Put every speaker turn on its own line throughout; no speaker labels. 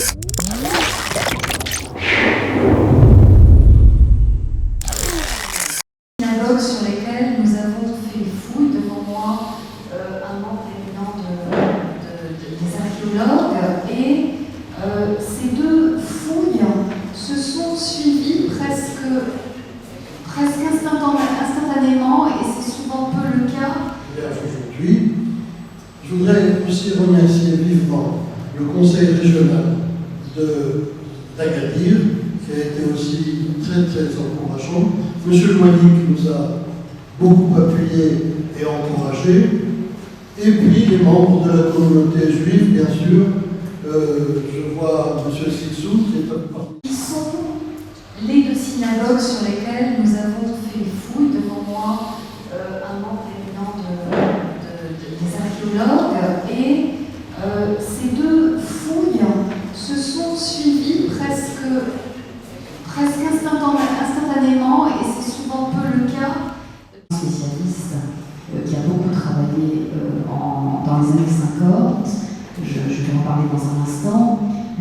Synagogues sur lesquelles nous avons fait fouille. Devant moi, un membre éminent des archéologues. Et ces deux fouilles se sont suivies presque instantanément, et c'est souvent peu le cas.
Aujourd'hui, je voudrais aussi remercier vivement le conseil régional d'Agadir, qui a été aussi très très encourageant. Monsieur Loigny qui nous a beaucoup appuyés et encouragés, et puis les membres de la communauté juive, bien sûr. Je vois monsieur Sissou qui est parti.
Qui sont les deux synagogues sur lesquelles nous avons fait fouille. Devant moi, un membre éminent des archéologues. Et ces deux fouilles se sont suivies presque instantanément, et c'est souvent peu le cas. Un spécialiste qui a beaucoup travaillé dans les années 50, je vais en parler dans un instant.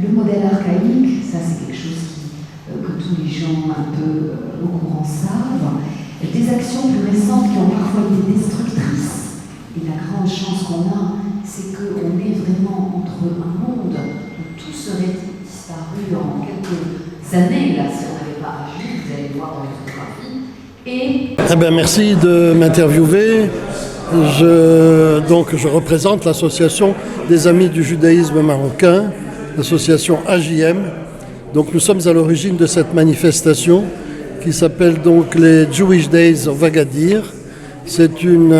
Le modèle archaïque, ça c'est quelque chose que tous les gens un peu au courant savent. Des actions plus récentes qui ont parfois été destructrices. Et la grande chance qu'on a, c'est qu'on est vraiment entre un monde où tout serait disparu en quelques années, là, si on n'avait pas agi, vous allez le voir dans les photographies.
Merci de m'interviewer. Je représente l'association des Amis du judaïsme marocain, l'association AJM. Donc nous sommes à l'origine de cette manifestation qui s'appelle donc les Jewish Days of Agadir. C'est une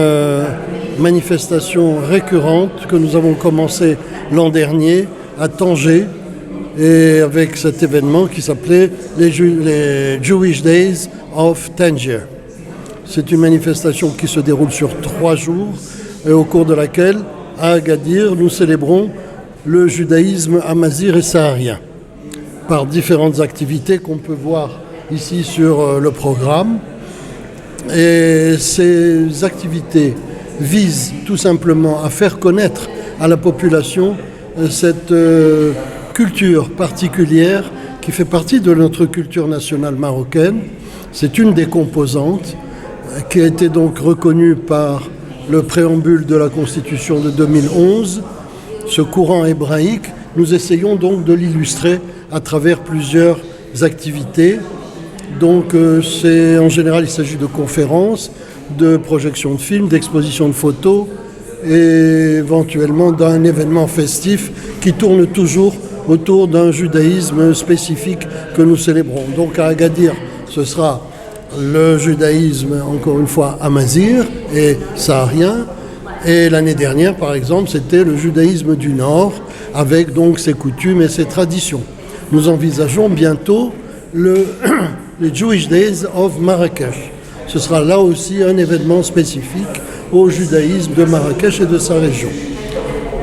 manifestation récurrente que nous avons commencé l'an dernier à Tanger, et avec cet événement qui s'appelait les Jewish Days of Tangier. C'est une manifestation qui se déroule sur 3 jours et au cours de laquelle, à Agadir, nous célébrons le judaïsme amazigh et saharien par différentes activités qu'on peut voir ici sur le programme. Et ces activités visent tout simplement à faire connaître à la population cette culture particulière qui fait partie de notre culture nationale marocaine. C'est une des composantes qui a été donc reconnue par le préambule de la Constitution de 2011. Ce courant hébraïque, nous essayons donc de l'illustrer à travers plusieurs activités. Donc en général, il s'agit de conférences, de projections de films, d'expositions de photos et éventuellement d'un événement festif qui tourne toujours autour d'un judaïsme spécifique que nous célébrons. Donc à Agadir, ce sera le judaïsme, encore une fois, amazigh et saharien. Et l'année dernière, par exemple, c'était le judaïsme du Nord, avec donc ses coutumes et ses traditions. Nous envisageons bientôt les Jewish Days of Marrakech. Ce sera là aussi un événement spécifique au judaïsme de Marrakech et de sa région.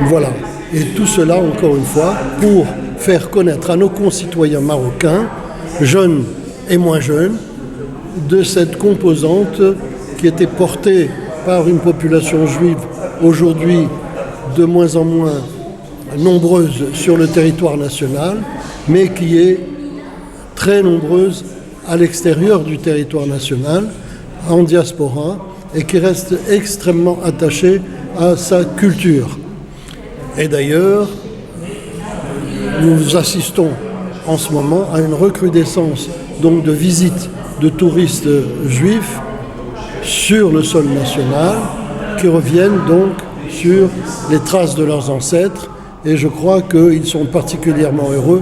Voilà. Et tout cela, encore une fois, pour faire connaître à nos concitoyens marocains, jeunes et moins jeunes, de cette composante qui était portée par une population juive aujourd'hui de moins en moins nombreuse sur le territoire national, mais qui est très nombreuse à l'extérieur du territoire national, en diaspora, et qui reste extrêmement attachée à sa culture. Et d'ailleurs, nous assistons en ce moment à une recrudescence donc de visites de touristes juifs sur le sol national qui reviennent donc sur les traces de leurs ancêtres, et je crois qu'ils sont particulièrement heureux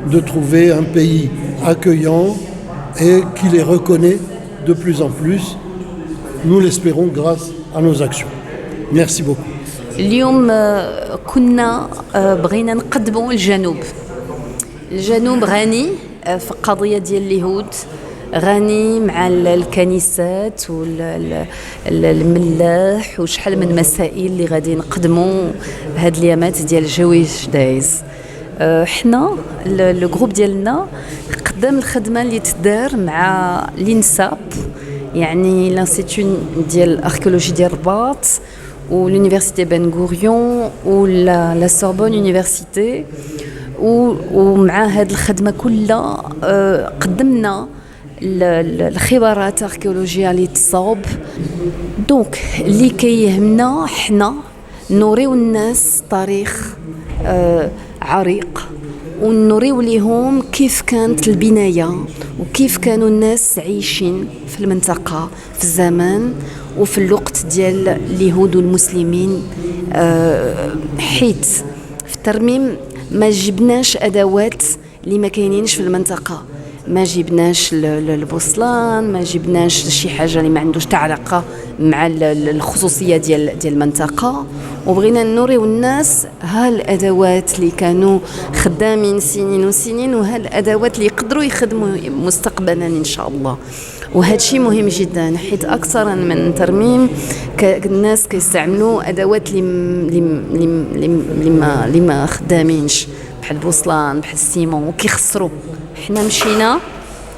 de trouver un pays accueillant et qui les reconnaît de plus en plus. Nous l'espérons grâce à nos actions. Merci beaucoup.
اليوم كنا بغينا نقدموا الجنوب غني في قضية ديال اليهود، غني مع الكنيسات والملاح وشحال من مسائل اللي غادي نقدموا هاد اليامات ديال جويش دايز. حنا لو جروب ديالنا قدام الخدمه اللي تدار مع لينساب، يعني لانستيتو ديال الاركيولوجي ديال الرباط l'université Ben Gurion la Sorbonne Université ومع هذه الخدمة كلها قدمنا الخبرات الاركيولوجية اللي تصاوب دونك اللي كيهمنا حنا نوريو الناس تاريخ عريق ونوريو ليهم كيف كانت البناية وكيف كانوا الناس عايشين في المنطقة في الزمان وفي الوقت ديال اليهود والمسلمين حيت في الترميم ما جبناش ادوات اللي ما كاينينش في المنطقه ما جبناش البوصلان ما جبناش شي حاجه اللي ما عندوش علاقه مع الخصوصيه ديال المنطقه وبغينا نوريو الناس ها الادوات اللي كانوا خدامين سنين وسنين وها الادوات اللي يقدروا يخدموا مستقبلا ان شاء الله وهذا الشيء مهم جدا حيت اكثر من ترميم الناس كيستعملوا ادوات اللي ما خدامينش بحال البوصلان بحال السيمون وكيخسروا حنا مشينا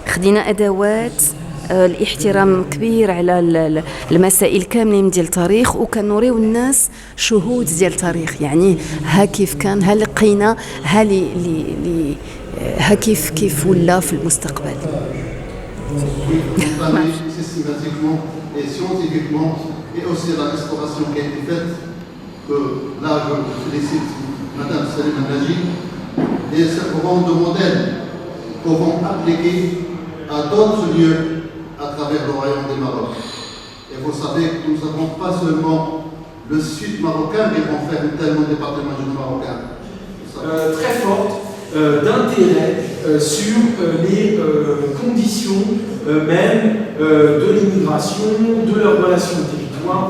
خدينا ادوات الاحترام كبير على المسائل كاملين ديال التاريخ وكنوريو الناس شهود ديال التاريخ يعني ها كيف كان ها لقينا ها ها كيف ولا في المستقبل
systématiquement et scientifiquement et aussi la restauration qui a été faite que là je félicite Madame Salima Naji et serviront de modèle qu'on va appliquer à d'autres lieux à travers le royaume du Maroc. Et vous savez que nous n'avons pas seulement le sud marocain qui vont faire tellement de départements du marocain.
Très forte d'intérêt sur les conditions même de l'immigration, de leurs relations au territoire.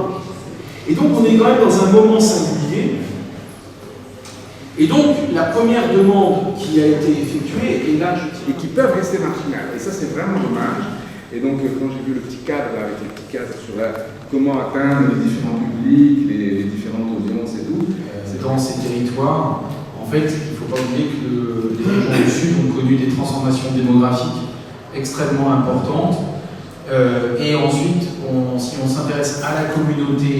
Et donc on est quand même dans un moment singulier. Et donc la première demande qui a été effectuée, et là je dis...
Et qui peuvent rester marginales. Et ça c'est vraiment dommage. Et donc quand j'ai vu le petit cadre là, avec les petits cadres sur comment atteindre les différents publics, les différentes audiences et tout.
Dans ces territoires, en fait, il ne faut pas oublier que les régions du Sud ont connu des transformations démographiques extrêmement importantes. Et ensuite, si on s'intéresse à la communauté,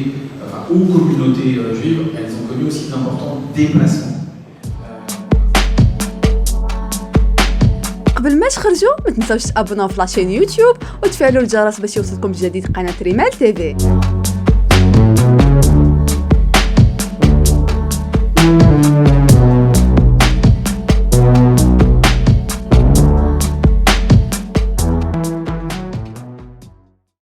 enfin aux communautés juives, elles ont connu aussi d'importants déplacements.
قبل ما تخرجوا ما تنساوش تابوناو في لاشين يوتيوب وتفعلوا الجرس باش يوصلكم جديد قناة ريمال تيفي.